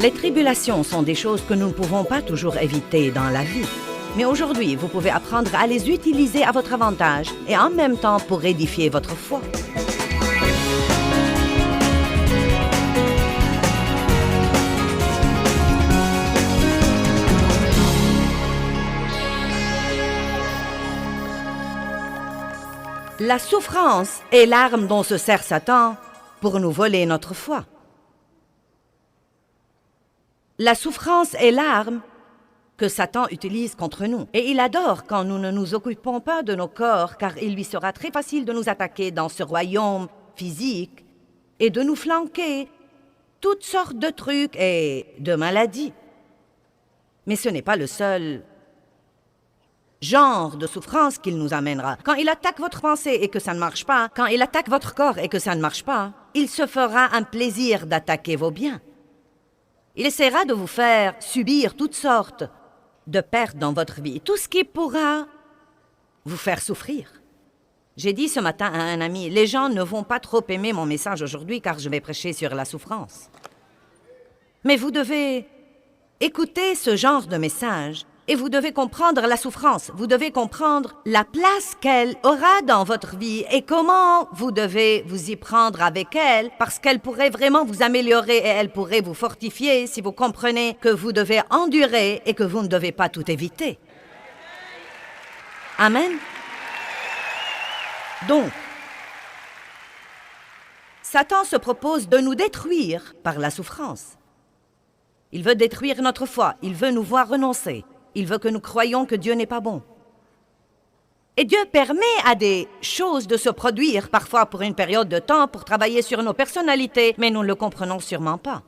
Les tribulations sont des choses que nous ne pouvons pas toujours éviter dans la vie. Mais aujourd'hui, vous pouvez apprendre à les utiliser à votre avantage et en même temps pour édifier votre foi. La souffrance est l'arme dont se sert Satan pour nous voler notre foi. La souffrance est l'arme que Satan utilise contre nous. Et il adore quand nous ne nous occupons pas de nos corps, car il lui sera très facile de nous attaquer dans ce royaume physique et de nous flanquer toutes sortes de trucs et de maladies. Mais ce n'est pas le seul genre de souffrance qu'il nous amènera. Quand il attaque votre pensée et que ça ne marche pas, quand il attaque votre corps et que ça ne marche pas, il se fera un plaisir d'attaquer vos biens. Il essaiera de vous faire subir toutes sortes de pertes dans votre vie, tout ce qui pourra vous faire souffrir. J'ai dit ce matin à un ami, les gens ne vont pas trop aimer mon message aujourd'hui car je vais prêcher sur la souffrance. Mais vous devez écouter ce genre de message et vous devez comprendre la souffrance. Vous devez comprendre la place qu'elle aura dans votre vie et comment vous devez vous y prendre avec elle parce qu'elle pourrait vraiment vous améliorer et elle pourrait vous fortifier si vous comprenez que vous devez endurer et que vous ne devez pas tout éviter. Amen. Donc, Satan se propose de nous détruire par la souffrance. Il veut détruire notre foi, il veut nous voir renoncer. Il veut que nous croyions que Dieu n'est pas bon. Et Dieu permet à des choses de se produire, parfois pour une période de temps, pour travailler sur nos personnalités, mais nous ne le comprenons sûrement pas.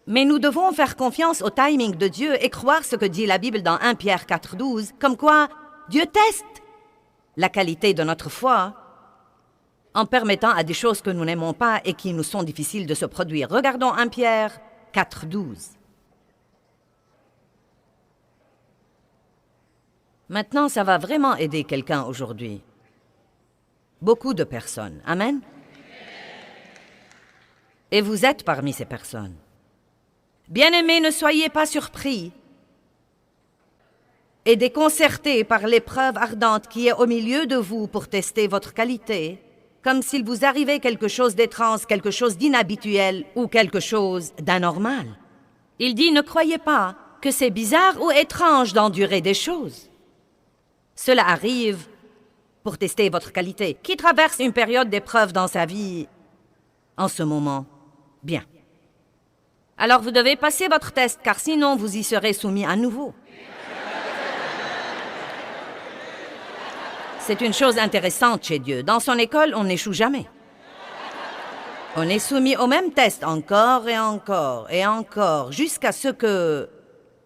Mais nous devons faire confiance au timing de Dieu et croire ce que dit la Bible dans 1 Pierre 4,12, comme quoi Dieu teste la qualité de notre foi en permettant à des choses que nous n'aimons pas et qui nous sont difficiles de se produire. Regardons 1 Pierre 4,12. Maintenant, ça va vraiment aider quelqu'un aujourd'hui. Beaucoup de personnes. Amen? Et vous êtes parmi ces personnes. Bien-aimés, ne soyez pas surpris et déconcertés par l'épreuve ardente qui est au milieu de vous pour tester votre qualité, comme s'il vous arrivait quelque chose d'étrange, quelque chose d'inhabituel ou quelque chose d'anormal. Il dit, ne croyez pas que c'est bizarre ou étrange d'endurer des choses. Cela arrive pour tester votre qualité. Qui traverse une période d'épreuve dans sa vie en ce moment? Bien. Alors vous devez passer votre test, car sinon vous y serez soumis à nouveau. C'est une chose intéressante chez Dieu. Dans son école, on n'échoue jamais. On est soumis au même test encore et encore et encore, jusqu'à ce que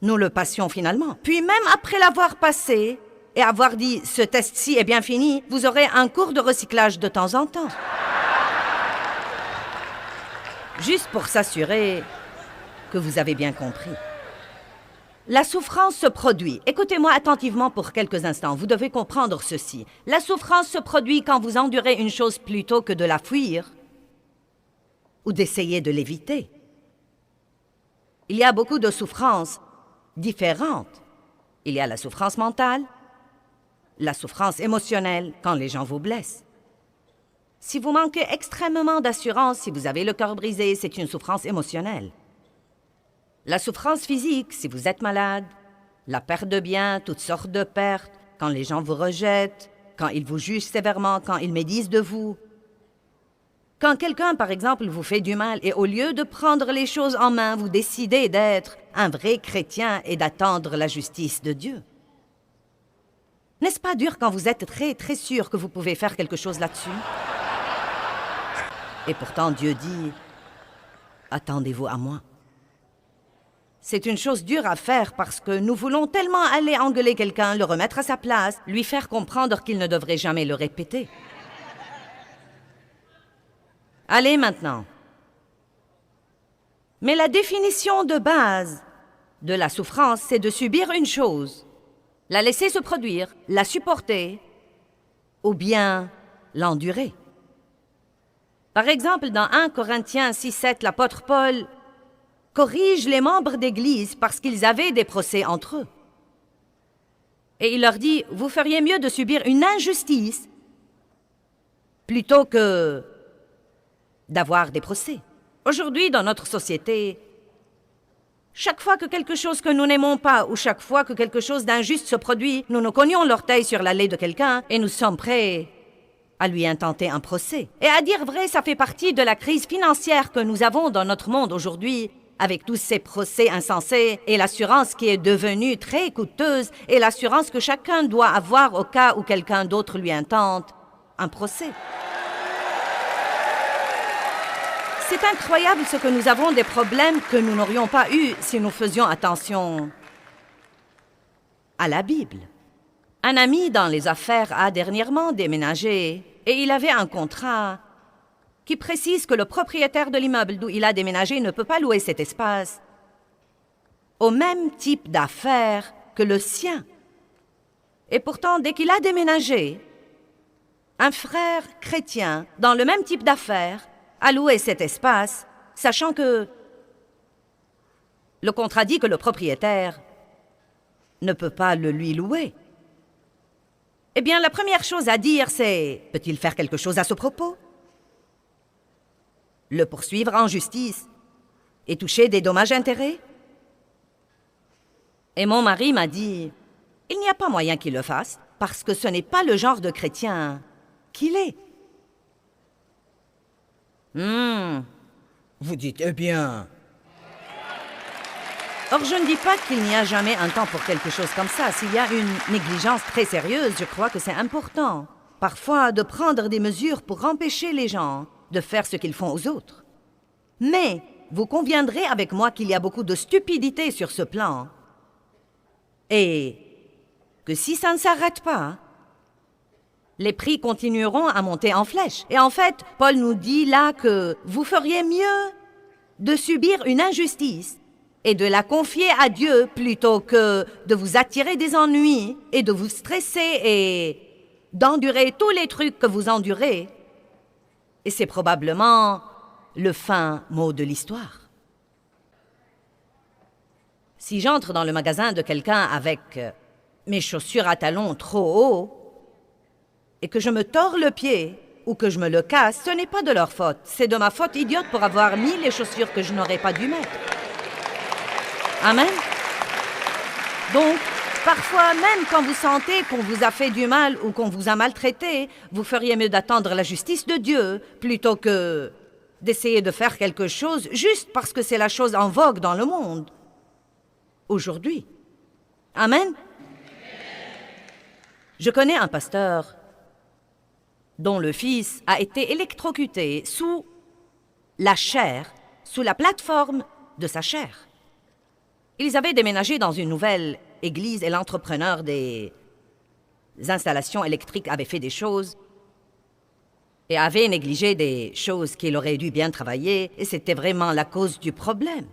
nous le passions finalement. Puis même après l'avoir passé, et avoir dit « ce test-ci est bien fini », vous aurez un cours de recyclage de temps en temps. Juste pour s'assurer que vous avez bien compris. La souffrance se produit. Écoutez-moi attentivement pour quelques instants. Vous devez comprendre ceci. La souffrance se produit quand vous endurez une chose plutôt que de la fuir ou d'essayer de l'éviter. Il y a beaucoup de souffrances différentes. Il y a la souffrance mentale, la souffrance émotionnelle quand les gens vous blessent. Si vous manquez extrêmement d'assurance, si vous avez le cœur brisé, c'est une souffrance émotionnelle. La souffrance physique, si vous êtes malade, la perte de biens, toutes sortes de pertes, quand les gens vous rejettent, quand ils vous jugent sévèrement, quand ils médisent de vous. Quand quelqu'un, par exemple, vous fait du mal et au lieu de prendre les choses en main, vous décidez d'être un vrai chrétien et d'attendre la justice de Dieu. N'est-ce pas dur quand vous êtes très, très sûr que vous pouvez faire quelque chose là-dessus? Et pourtant, Dieu dit, « Attendez-vous à moi. » C'est une chose dure à faire parce que nous voulons tellement aller engueuler quelqu'un, le remettre à sa place, lui faire comprendre qu'il ne devrait jamais le répéter. Allez maintenant. Mais la définition de base de la souffrance, c'est de subir une chose, la laisser se produire, la supporter, ou bien l'endurer. Par exemple, dans 1 Corinthiens 6,7, l'apôtre Paul corrige les membres d'Église parce qu'ils avaient des procès entre eux. Et il leur dit, vous feriez mieux de subir une injustice plutôt que d'avoir des procès. Aujourd'hui, dans notre société, chaque fois que quelque chose que nous n'aimons pas ou chaque fois que quelque chose d'injuste se produit, nous nous cognons l'orteil sur la laie de quelqu'un et nous sommes prêts à lui intenter un procès. Et à dire vrai, ça fait partie de la crise financière que nous avons dans notre monde aujourd'hui, avec tous ces procès insensés et l'assurance qui est devenue très coûteuse et l'assurance que chacun doit avoir au cas où quelqu'un d'autre lui intente un procès. C'est incroyable ce que nous avons des problèmes que nous n'aurions pas eus si nous faisions attention à la Bible. Un ami dans les affaires a dernièrement déménagé et il avait un contrat qui précise que le propriétaire de l'immeuble d'où il a déménagé ne peut pas louer cet espace au même type d'affaires que le sien. Et pourtant, dès qu'il a déménagé, un frère chrétien dans le même type d'affaires a loué cet espace, sachant que le contrat dit que le propriétaire ne peut pas le lui louer. Eh bien, la première chose à dire, c'est « Peut-il faire quelque chose à ce propos ?» Le poursuivre en justice et toucher des dommages-intérêts? Et mon mari m'a dit « Il n'y a pas moyen qu'il le fasse, parce que ce n'est pas le genre de chrétien qu'il est. » Vous dites, eh bien... Or, je ne dis pas qu'il n'y a jamais un temps pour quelque chose comme ça. S'il y a une négligence très sérieuse, je crois que c'est important, parfois, de prendre des mesures pour empêcher les gens de faire ce qu'ils font aux autres. Mais vous conviendrez avec moi qu'il y a beaucoup de stupidité sur ce plan. Et que si ça ne s'arrête pas, les prix continueront à monter en flèche. Et en fait, Paul nous dit là que vous feriez mieux de subir une injustice et de la confier à Dieu plutôt que de vous attirer des ennuis et de vous stresser et d'endurer tous les trucs que vous endurez. Et c'est probablement le fin mot de l'histoire. Si j'entre dans le magasin de quelqu'un avec mes chaussures à talons trop hauts et que je me tords le pied ou que je me le casse, ce n'est pas de leur faute. C'est de ma faute idiote pour avoir mis les chaussures que je n'aurais pas dû mettre. Amen. Donc, parfois, même quand vous sentez qu'on vous a fait du mal ou qu'on vous a maltraité, vous feriez mieux d'attendre la justice de Dieu plutôt que d'essayer de faire quelque chose juste parce que c'est la chose en vogue dans le monde aujourd'hui. Amen. Je connais un pasteur dont le fils a été électrocuté sous la chair, sous la plateforme de sa chair. Ils avaient déménagé dans une nouvelle église et l'entrepreneur des installations électriques avait fait des choses et avait négligé des choses qu'il aurait dû bien travailler, et c'était vraiment la cause du problème.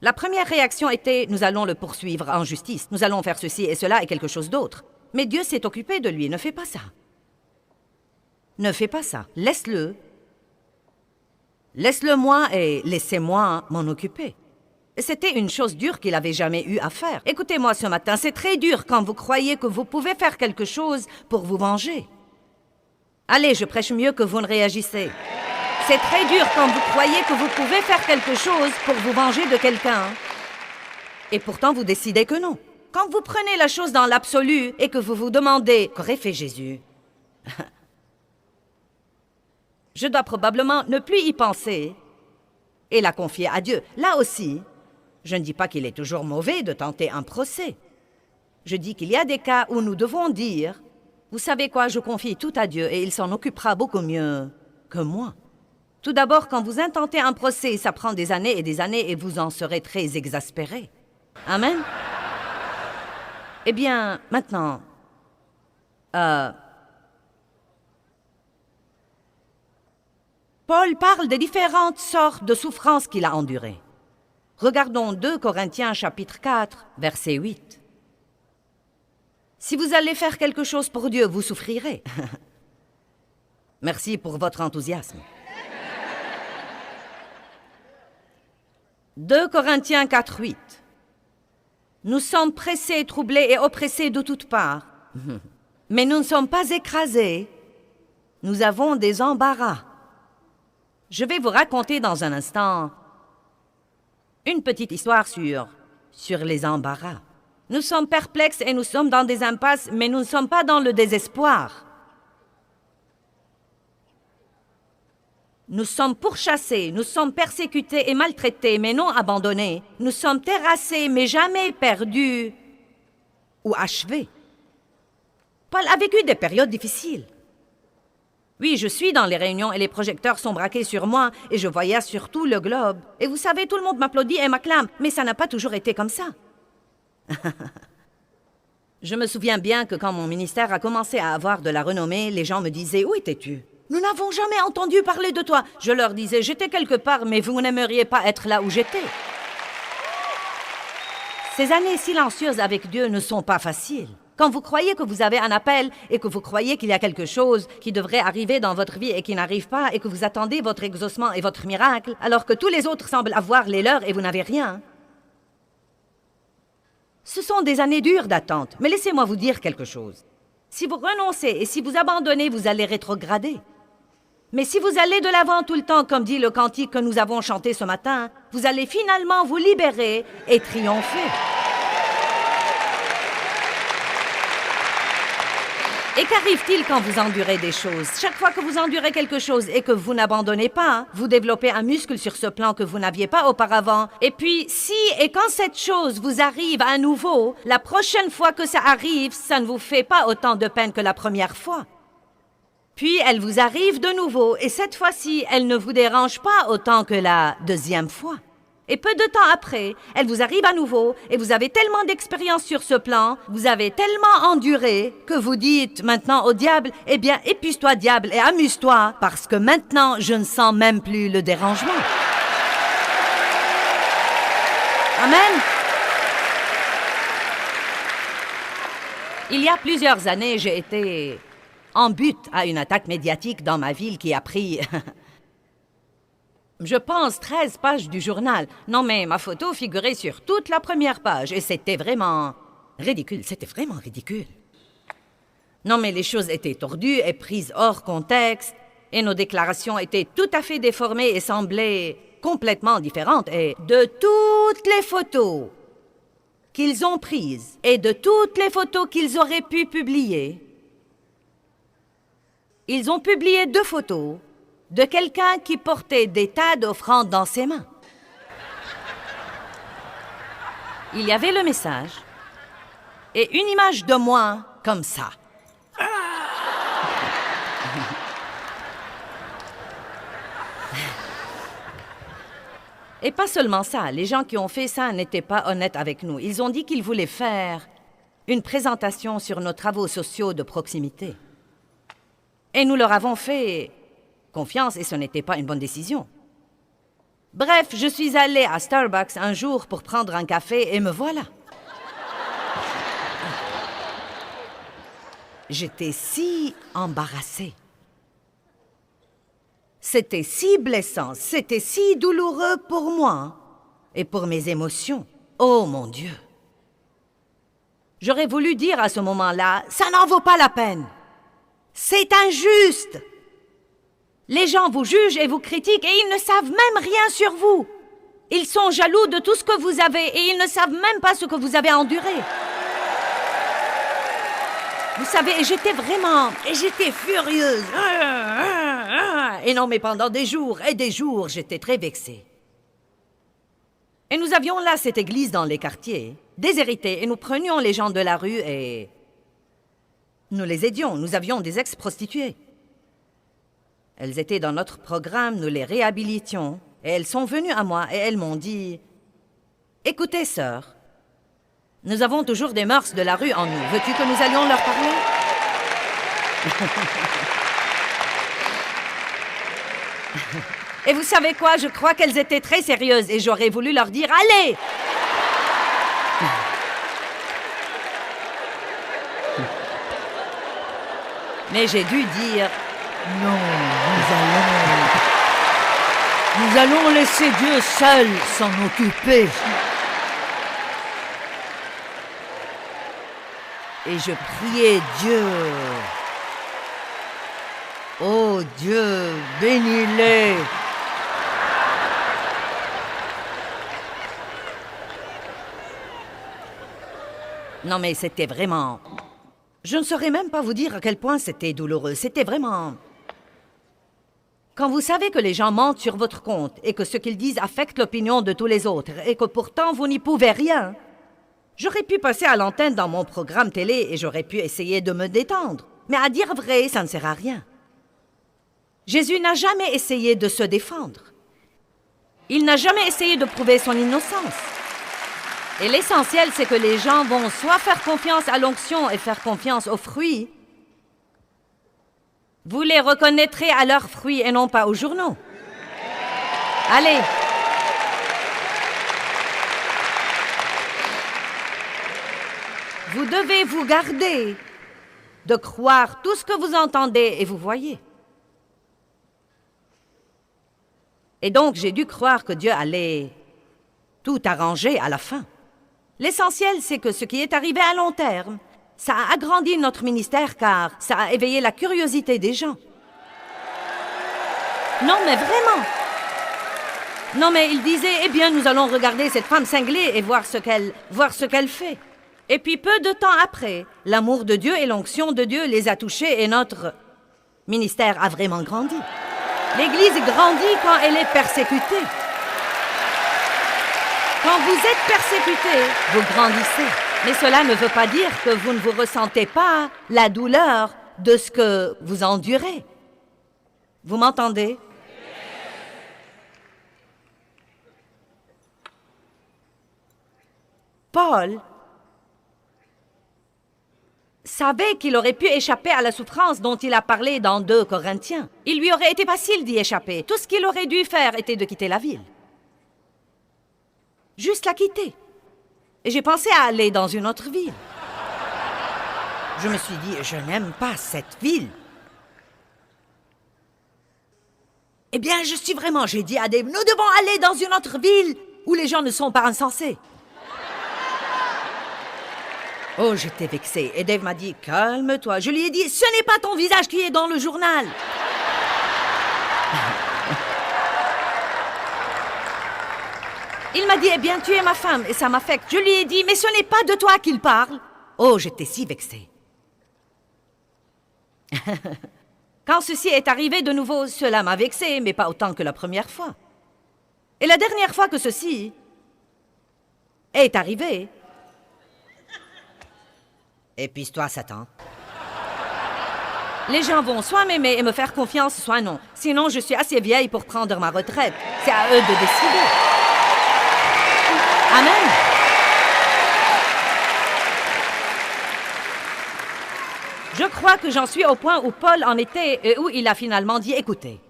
La première réaction était « Nous allons le poursuivre en justice, nous allons faire ceci et cela et quelque chose d'autre. » Mais Dieu s'est occupé de lui, ne fais pas ça. Ne fais pas ça, laisse-le. Laisse-le moi et laissez-moi m'en occuper. C'était une chose dure qu'il n'avait jamais eu à faire. Écoutez-moi ce matin, c'est très dur quand vous croyez que vous pouvez faire quelque chose pour vous venger. Allez, je prêche mieux que vous ne réagissez. C'est très dur quand vous croyez que vous pouvez faire quelque chose pour vous venger de quelqu'un. Et pourtant, vous décidez que non. Quand vous prenez la chose dans l'absolu et que vous vous demandez « Qu'aurait fait Jésus ?» Je dois probablement ne plus y penser et la confier à Dieu. Là aussi, je ne dis pas qu'il est toujours mauvais de tenter un procès. Je dis qu'il y a des cas où nous devons dire « Vous savez quoi, je confie tout à Dieu et il s'en occupera beaucoup mieux que moi. » Tout d'abord, quand vous intentez un procès, ça prend des années et vous en serez très exaspérés. Amen. Eh bien, maintenant, Paul parle des différentes sortes de souffrances qu'il a endurées. Regardons 2 Corinthiens chapitre 4, verset 8. Si vous allez faire quelque chose pour Dieu, vous souffrirez. Merci pour votre enthousiasme. 2 Corinthiens 4:8. Nous sommes pressés, troublés et oppressés de toutes parts. Mais nous ne sommes pas écrasés. Nous avons des embarras. Je vais vous raconter dans un instant une petite histoire sur les embarras. Nous sommes perplexes et nous sommes dans des impasses, mais nous ne sommes pas dans le désespoir. Nous sommes pourchassés, nous sommes persécutés et maltraités, mais non abandonnés. Nous sommes terrassés, mais jamais perdus ou achevés. Paul a vécu des périodes difficiles. Oui, je suis dans les réunions et les projecteurs sont braqués sur moi et je voyage sur tout le globe. Et vous savez, tout le monde m'applaudit et m'acclame, mais ça n'a pas toujours été comme ça. Je me souviens bien que quand mon ministère a commencé à avoir de la renommée, les gens me disaient « Où étais-tu? Nous n'avons jamais entendu parler de toi. » Je leur disais « J'étais quelque part, mais vous n'aimeriez pas être là où j'étais. » Ces années silencieuses avec Dieu ne sont pas faciles. Quand vous croyez que vous avez un appel et que vous croyez qu'il y a quelque chose qui devrait arriver dans votre vie et qui n'arrive pas et que vous attendez votre exaucement et votre miracle, alors que tous les autres semblent avoir les leurs et vous n'avez rien. Ce sont des années dures d'attente, mais laissez-moi vous dire quelque chose. Si vous renoncez et si vous abandonnez, vous allez rétrograder. Mais si vous allez de l'avant tout le temps, comme dit le cantique que nous avons chanté ce matin, vous allez finalement vous libérer et triompher. Et qu'arrive-t-il quand vous endurez des choses? Chaque fois que vous endurez quelque chose et que vous n'abandonnez pas, vous développez un muscle sur ce plan que vous n'aviez pas auparavant. Et puis, si et quand cette chose vous arrive à nouveau, la prochaine fois que ça arrive, ça ne vous fait pas autant de peine que la première fois. Puis, elle vous arrive de nouveau, et cette fois-ci, elle ne vous dérange pas autant que la deuxième fois. Et peu de temps après, elle vous arrive à nouveau, et vous avez tellement d'expérience sur ce plan, vous avez tellement enduré, que vous dites maintenant au diable, « Eh bien, épuise-toi, diable, et amuse-toi, parce que maintenant, je ne sens même plus le dérangement. » Amen. Il y a plusieurs années, j'ai été en but à une attaque médiatique dans ma ville qui a pris... je pense 13 pages du journal. Non, mais ma photo figurait sur toute la première page et c'était vraiment ridicule. C'était vraiment ridicule. Non, mais les choses étaient tordues et prises hors contexte et nos déclarations étaient tout à fait déformées et semblaient complètement différentes. Et de toutes les photos qu'ils ont prises et de toutes les photos qu'ils auraient pu publier, ils ont publié 2 photos de quelqu'un qui portait des tas d'offrandes dans ses mains. Il y avait le message et une image de moi comme ça. Et pas seulement ça, les gens qui ont fait ça n'étaient pas honnêtes avec nous. Ils ont dit qu'ils voulaient faire une présentation sur nos travaux sociaux de proximité. Et nous leur avons fait confiance et ce n'était pas une bonne décision. Bref, je suis allée à Starbucks un jour pour prendre un café et me voilà. J'étais si embarrassée. C'était si blessant, c'était si douloureux pour moi et pour mes émotions. Oh mon Dieu! J'aurais voulu dire à ce moment-là, ça n'en vaut pas la peine. C'est injuste. Les gens vous jugent et vous critiquent et ils ne savent même rien sur vous. Ils sont jaloux de tout ce que vous avez et ils ne savent même pas ce que vous avez enduré. Vous savez, j'étais furieuse. Et non, mais pendant des jours et des jours, j'étais très vexée. Et nous avions là cette église dans les quartiers, déshéritée, et nous prenions les gens de la rue et nous les aidions. Nous avions des ex-prostituées. Elles étaient dans notre programme, nous les réhabilitions. Et elles sont venues à moi et elles m'ont dit « Écoutez, sœur, nous avons toujours des mœurs de la rue en nous. Veux-tu que nous allions leur parler? » Et vous savez quoi? Je crois qu'elles étaient très sérieuses et j'aurais voulu leur dire « Allez !» Mais j'ai dû dire « Non, nous allons... » Nous allons laisser Dieu seul s'en occuper. Et je priais Dieu. Oh Dieu, bénis-les. Non mais c'était vraiment... Je ne saurais même pas vous dire à quel point c'était douloureux. C'était vraiment... Quand vous savez que les gens mentent sur votre compte et que ce qu'ils disent affecte l'opinion de tous les autres et que pourtant vous n'y pouvez rien, j'aurais pu passer à l'antenne dans mon programme télé et j'aurais pu essayer de me détendre. Mais à dire vrai, ça ne sert à rien. Jésus n'a jamais essayé de se défendre. Il n'a jamais essayé de prouver son innocence. Et l'essentiel, c'est que les gens vont soit faire confiance à l'onction et faire confiance aux fruits. Vous les reconnaîtrez à leurs fruits et non pas aux journaux. Allez. Vous devez vous garder de croire tout ce que vous entendez et vous voyez. Et donc, j'ai dû croire que Dieu allait tout arranger à la fin. L'essentiel, c'est que ce qui est arrivé à long terme, ça a agrandi notre ministère car ça a éveillé la curiosité des gens. Non, mais vraiment. Non, mais il disait, eh bien, nous allons regarder cette femme cinglée et voir ce qu'elle fait. Et puis, peu de temps après, l'amour de Dieu et l'onction de Dieu les a touchés et notre ministère a vraiment grandi. L'Église grandit quand elle est persécutée. Quand vous êtes persécuté, vous grandissez. Mais cela ne veut pas dire que vous ne vous ressentez pas la douleur de ce que vous endurez. Vous m'entendez? Paul savait qu'il aurait pu échapper à la souffrance dont il a parlé dans 2 Corinthiens. Il lui aurait été facile d'y échapper. Tout ce qu'il aurait dû faire était de quitter la ville. Juste la quitter. Et j'ai pensé à aller dans une autre ville. Je me suis dit, je n'aime pas cette ville. Eh bien, j'ai dit à Dave, nous devons aller dans une autre ville où les gens ne sont pas insensés. Oh, j'étais vexée. Et Dave m'a dit, calme-toi. Je lui ai dit, ce n'est pas ton visage qui est dans le journal. Il m'a dit, eh bien, tu es ma femme, et ça m'affecte. Je lui ai dit, mais ce n'est pas de toi qu'il parle. Oh, j'étais si vexée. Quand ceci est arrivé de nouveau, cela m'a vexée, mais pas autant que la première fois. Et la dernière fois que ceci est arrivé... Épuise-toi, Satan. Les gens vont soit m'aimer et me faire confiance, soit non. Sinon, je suis assez vieille pour prendre ma retraite. C'est à eux de décider. Amen. Je crois que j'en suis au point où Paul en était et où il a finalement dit, écoutez,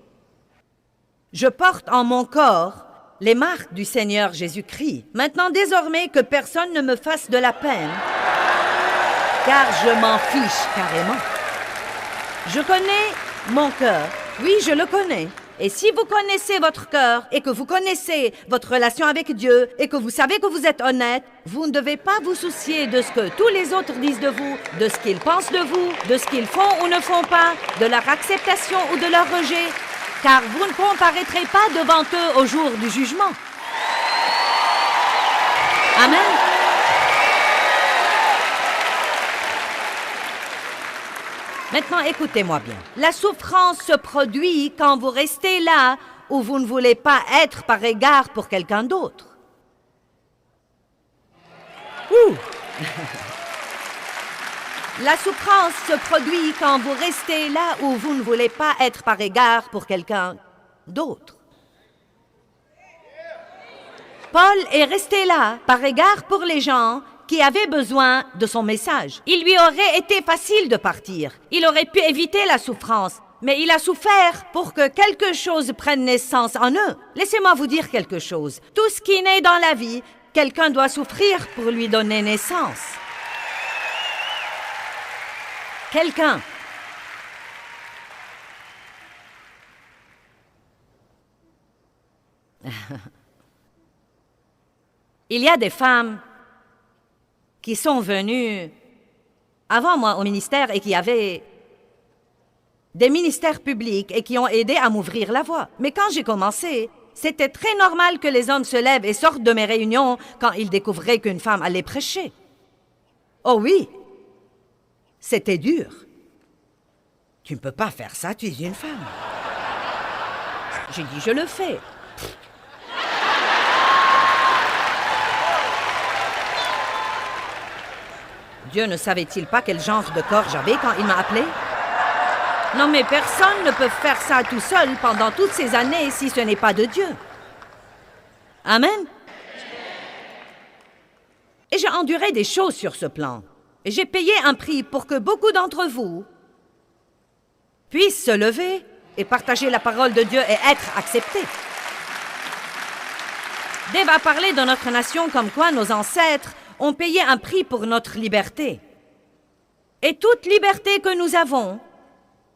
je porte en mon corps les marques du Seigneur Jésus-Christ. Maintenant, désormais, que personne ne me fasse de la peine, car je m'en fiche carrément. Je connais mon cœur. Oui, je le connais. Et si vous connaissez votre cœur et que vous connaissez votre relation avec Dieu et que vous savez que vous êtes honnête, vous ne devez pas vous soucier de ce que tous les autres disent de vous, de ce qu'ils pensent de vous, de ce qu'ils font ou ne font pas, de leur acceptation ou de leur rejet, car vous ne comparaîtrez pas devant eux au jour du jugement. Amen. Maintenant, écoutez-moi bien. La souffrance se produit quand vous restez là où vous ne voulez pas être par égard pour quelqu'un d'autre. Ouh! La souffrance se produit quand vous restez là où vous ne voulez pas être par égard pour quelqu'un d'autre. Paul est resté là par égard pour les gens qui avait besoin de son message. Il lui aurait été facile de partir. Il aurait pu éviter la souffrance, mais il a souffert pour que quelque chose prenne naissance en eux. Laissez-moi vous dire quelque chose. Tout ce qui naît dans la vie, quelqu'un doit souffrir pour lui donner naissance. Quelqu'un. Il y a des femmes qui sont venues avant moi au ministère et qui avaient des ministères publics et qui ont aidé à m'ouvrir la voie. Mais quand j'ai commencé, c'était très normal que les hommes se lèvent et sortent de mes réunions quand ils découvraient qu'une femme allait prêcher. Oh oui, c'était dur. Tu ne peux pas faire ça, tu es une femme. J'ai dit, je le fais. Dieu ne savait-il pas quel genre de corps j'avais quand il m'a appelé? Non, mais personne ne peut faire ça tout seul pendant toutes ces années si ce n'est pas de Dieu. Amen. Et j'ai enduré des choses sur ce plan. Et j'ai payé un prix pour que beaucoup d'entre vous puissent se lever et partager la parole de Dieu et être acceptés. Dave a parlé de notre nation comme quoi nos ancêtres ont payé un prix pour notre liberté. Et toute liberté que nous avons,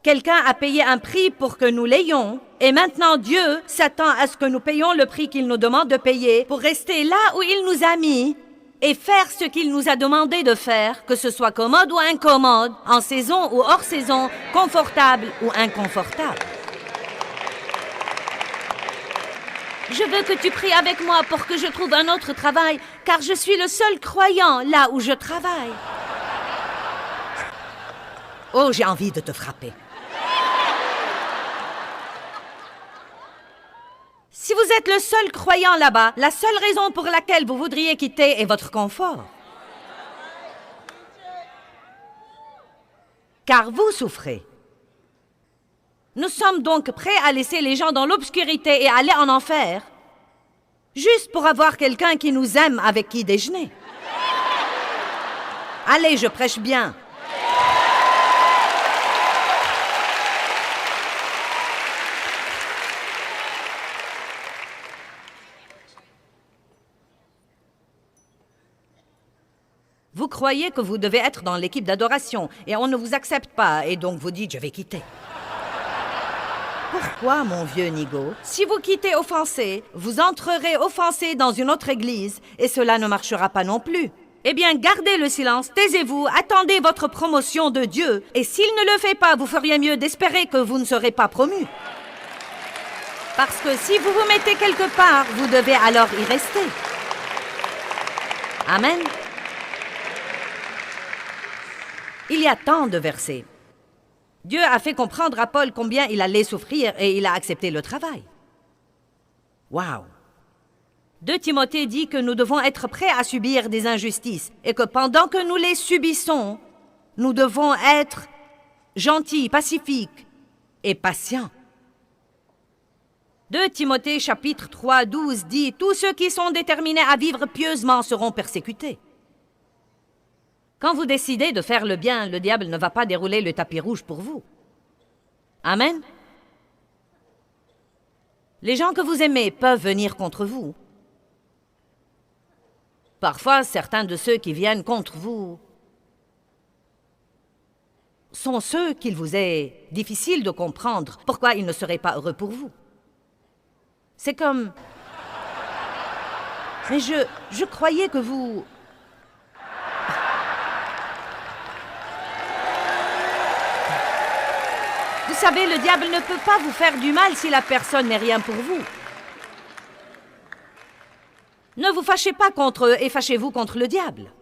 quelqu'un a payé un prix pour que nous l'ayons, et maintenant Dieu s'attend à ce que nous payions le prix qu'il nous demande de payer pour rester là où il nous a mis et faire ce qu'il nous a demandé de faire, que ce soit commode ou incommode, en saison ou hors saison, confortable ou inconfortable. Je veux que tu pries avec moi pour que je trouve un autre travail, car je suis le seul croyant là où je travaille. Oh, j'ai envie de te frapper. Si vous êtes le seul croyant là-bas, la seule raison pour laquelle vous voudriez quitter est votre confort. Car vous souffrez. Nous sommes donc prêts à laisser les gens dans l'obscurité et aller en enfer, juste pour avoir quelqu'un qui nous aime avec qui déjeuner. Allez, je prêche bien. Vous croyez que vous devez être dans l'équipe d'adoration et on ne vous accepte pas et donc vous dites « je vais quitter ». Pourquoi, mon vieux Nigo? Si vous quittez offensé, vous entrerez offensé dans une autre église et cela ne marchera pas non plus. Eh bien, gardez le silence, taisez-vous, attendez votre promotion de Dieu. Et s'il ne le fait pas, vous feriez mieux d'espérer que vous ne serez pas promu. Parce que si vous vous mettez quelque part, vous devez alors y rester. Amen. Il y a tant de versets. Dieu a fait comprendre à Paul combien il allait souffrir et il a accepté le travail. Wow! 2 Timothée dit que nous devons être prêts à subir des injustices et que pendant que nous les subissons, nous devons être gentils, pacifiques et patients. 2 Timothée chapitre 3, 12 dit « Tous ceux qui sont déterminés à vivre pieusement seront persécutés. » Quand vous décidez de faire le bien, le diable ne va pas dérouler le tapis rouge pour vous. Amen. Les gens que vous aimez peuvent venir contre vous. Parfois, certains de ceux qui viennent contre vous sont ceux qu'il vous est difficile de comprendre pourquoi ils ne seraient pas heureux pour vous. C'est comme... Mais je croyais que vous... Vous savez, le diable ne peut pas vous faire du mal si la personne n'est rien pour vous. Ne vous fâchez pas contre eux et fâchez-vous contre le diable.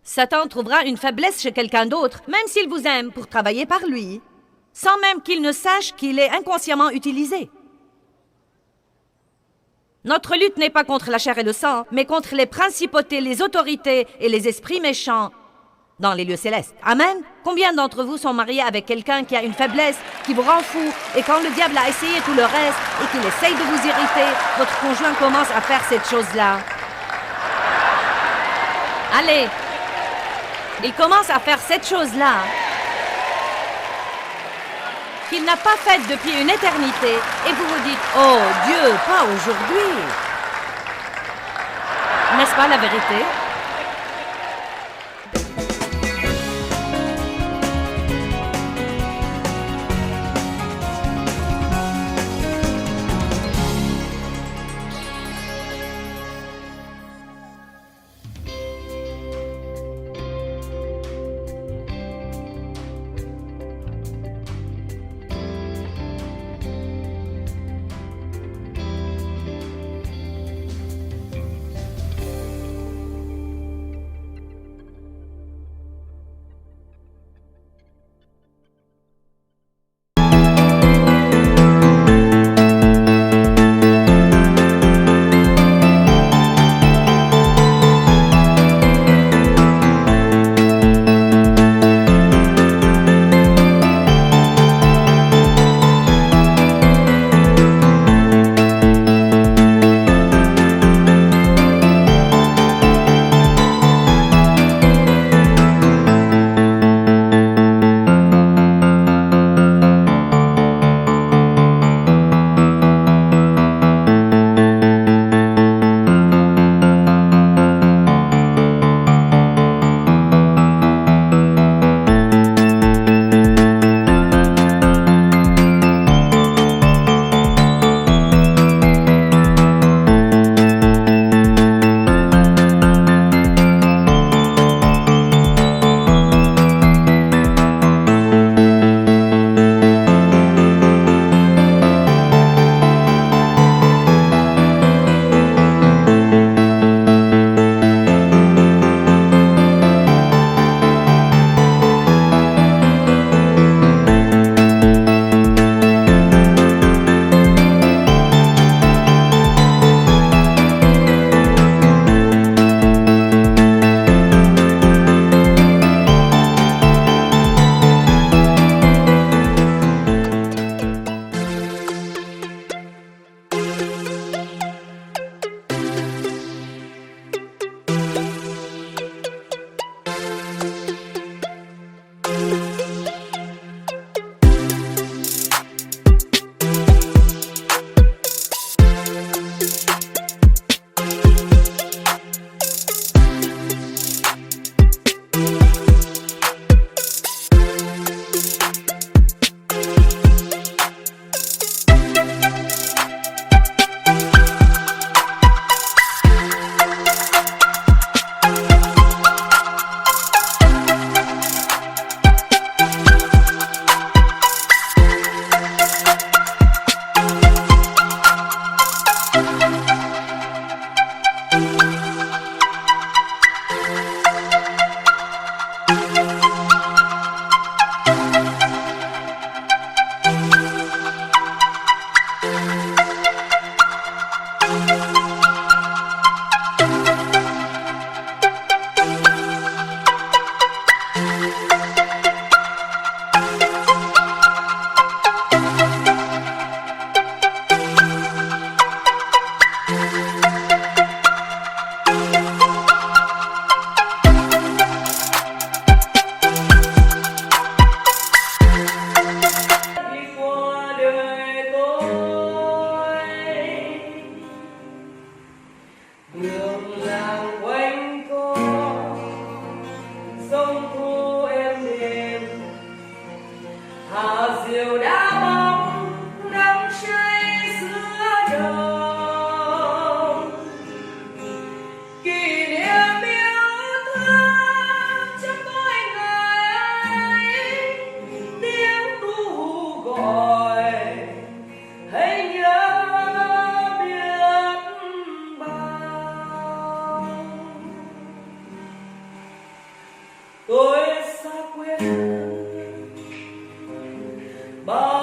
Satan trouvera une faiblesse chez quelqu'un d'autre, même s'il vous aime, pour travailler par lui, sans même qu'il ne sache qu'il est inconsciemment utilisé. Notre lutte n'est pas contre la chair et le sang, mais contre les principautés, les autorités et les esprits méchants dans les lieux célestes. Amen. Combien d'entre vous sont mariés avec quelqu'un qui a une faiblesse, qui vous rend fou, et quand le diable a essayé tout le reste et qu'il essaye de vous irriter, votre conjoint commence à faire cette chose-là? Allez, il commence à faire cette chose-là qu'il n'a pas faite depuis une éternité, et vous vous dites « Oh Dieu, pas aujourd'hui !» N'est-ce pas la vérité? Bon,